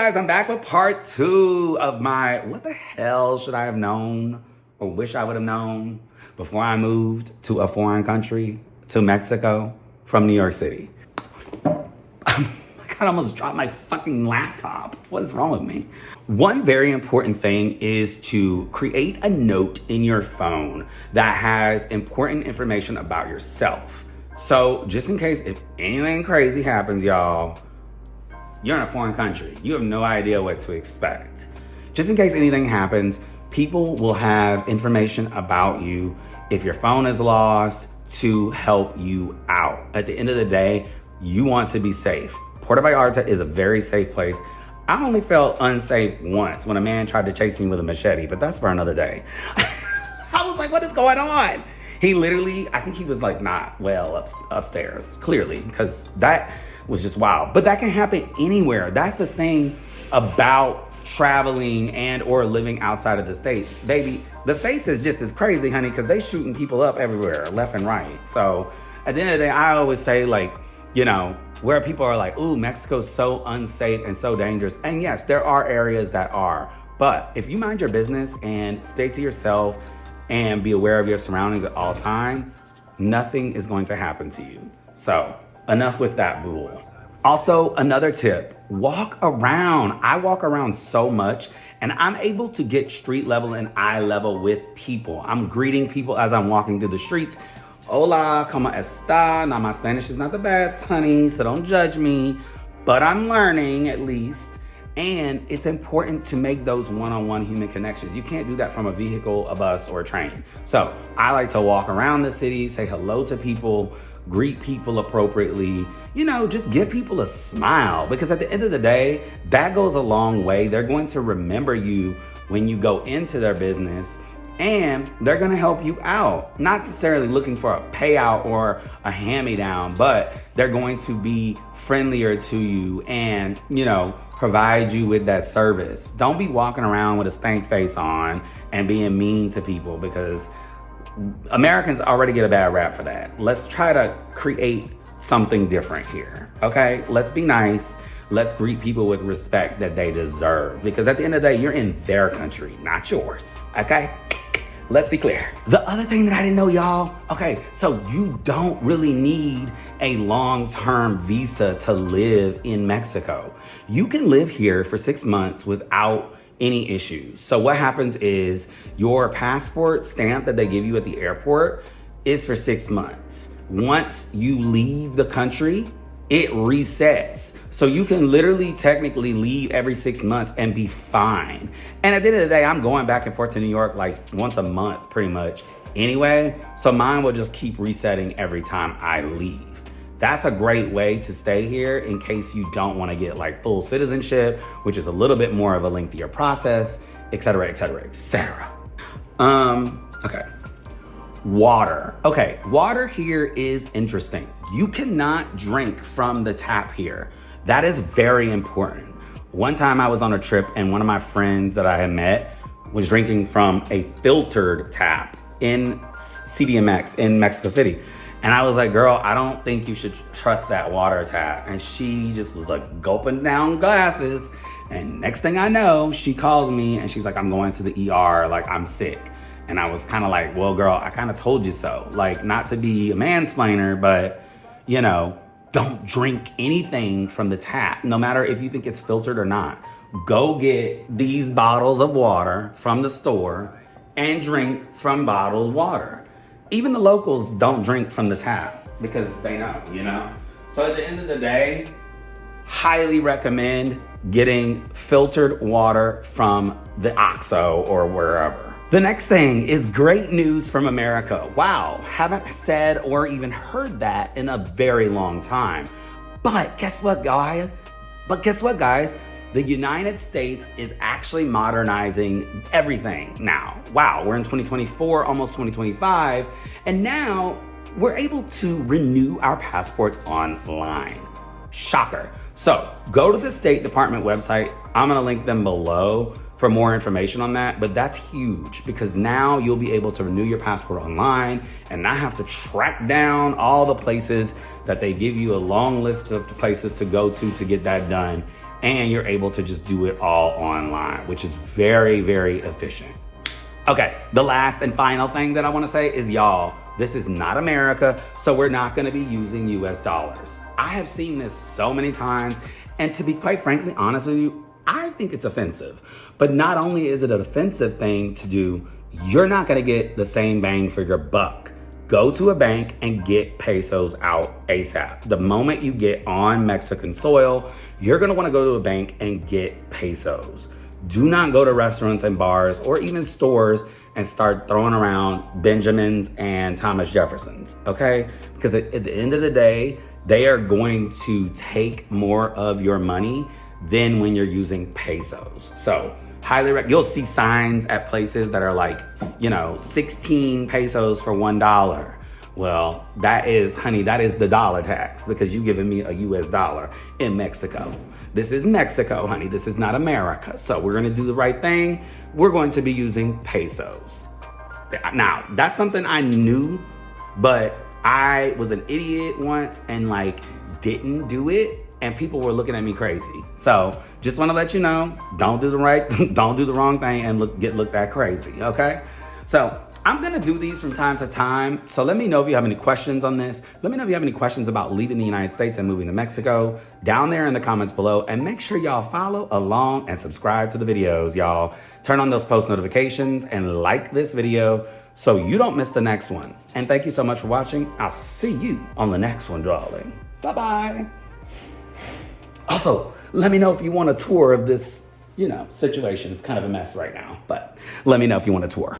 guys, I'm back with part 2 of my what the hell should I have known or wish I would have known before I moved to a foreign country, to Mexico from New York City. I almost dropped my fucking laptop. What is wrong with me? One very important thing is to create a note in your phone that has important information about yourself. So just in case if anything crazy happens, y'all, you're in a foreign country. You have no idea what to expect. Just in case anything happens, people will have information about you if your phone is lost to help you out. At the end of the day, you want to be safe. Puerto Vallarta is a very safe place. I only felt unsafe once when a man tried to chase me with a machete, but that's for another day. I was like, what is going on? He literally, I think he was like not well upstairs, clearly, because that was just wild. But that can happen anywhere. That's the thing about traveling and or living outside of the States. Baby, the States is just as crazy, honey, because they shooting people up everywhere, left and right. So at the end of the day, I always say, like, you know, where people are like, ooh, Mexico's so unsafe and so dangerous. And yes, there are areas that are. But if you mind your business and stay to yourself and be aware of your surroundings at all time, nothing is going to happen to you. So enough with that bull. Also, another tip, walk around. I walk around so much and I'm able to get street level and eye level with people. I'm greeting people as I'm walking through the streets. Hola, ¿cómo está? Now, my Spanish is not the best, honey, so don't judge me, but I'm learning at least. And it's important to make those one-on-one human connections. You can't do that from a vehicle, a bus, or a train. So I like to walk around the city, say hello to people, greet people appropriately, you know, just give people a smile, because at the end of the day, that goes a long way. They're going to remember you when you go into their business, and they're gonna help you out. Not necessarily looking for a payout or a hand-me-down, but they're going to be friendlier to you and, you know, provide you with that service. Don't be walking around with a stank face on and being mean to people, because Americans already get a bad rap for that. Let's try to create something different here, okay? Let's be nice. Let's greet people with respect that they deserve, because at the end of the day, you're in their country, not yours, okay? Let's be clear. The other thing that I didn't know, y'all, okay, so you don't really need a long-term visa to live in Mexico. You can live here for 6 months without any issues. So what happens is your passport stamp that they give you at the airport is for 6 months. Once you leave the country, it resets. So you can literally technically leave every 6 months and be fine. And at the end of the day, I'm going back and forth to New York like once a month pretty much anyway. So mine will just keep resetting every time I leave. That's a great way to stay here in case you don't want to get like full citizenship, which is a little bit more of a lengthier process, et cetera, et cetera, et cetera. Okay. Water. Okay, water here is interesting. You cannot drink from the tap here. That is very important. One time I was on a trip and one of my friends that I had met was drinking from a filtered tap in CDMX in Mexico City. And I was like, girl, I don't think you should trust that water tap. And she just was like gulping down glasses. And next thing I know, she calls me and she's like, I'm going to the ER, like I'm sick. And I was kind of like, well, girl, I kind of told you so. Like, not to be a mansplainer, but, you know, don't drink anything from the tap, no matter if you think it's filtered or not. Go get these bottles of water from the store and drink from bottled water. Even the locals don't drink from the tap because they know, you know? So at the end of the day, highly recommend getting filtered water from the OXXO or wherever. The next thing is great news from America. Wow, haven't said or even heard that in a very long time. But guess what, guys? The United States is actually modernizing everything now. Wow, we're in 2024, almost 2025, and now we're able to renew our passports online. Shocker. So go to the State Department website. I'm gonna link them below for more information on that, but that's huge because now you'll be able to renew your passport online and not have to track down all the places that they give you a long list of places to go to get that done. and you're able to just do it all online, which is very, very efficient. Okay, the last and final thing that I want to say is, y'all, this is not America, so we're not going to be using US dollars. I have seen this so many times, and to be quite frankly honest with you, I think it's offensive. But not only is it an offensive thing to do, you're not going to get the same bang for your buck. Go to a bank and get pesos out ASAP. The moment you get on Mexican soil, you're going to want to go to a bank and get pesos. Do not go to restaurants and bars or even stores and start throwing around Benjamins and Thomas Jeffersons, okay? Because at the end of the day, they are going to take more of your money than when you're using pesos. So you'll see signs at places that are like, 16 pesos for $1. Well, that is the dollar tax, because you've given me a US dollar in Mexico. This is Mexico, honey. This is not America. So we're going to do the right thing. We're going to be using pesos. Now, that's something I knew, but I was an idiot once and didn't do it, and people were looking at me crazy. So just want to let you know, don't do the wrong thing and get looked at crazy, okay? So I'm going to do these from time to time. So let me know if you have any questions on this. Let me know if you have any questions about leaving the United States and moving to Mexico down there in the comments below. And make sure y'all follow along and subscribe to the videos, y'all. Turn on those post notifications and like this video so you don't miss the next one. And thank you so much for watching. I'll see you on the next one, darling. Bye-bye. Also, let me know if you want a tour of this, situation. It's kind of a mess right now, but let me know if you want a tour.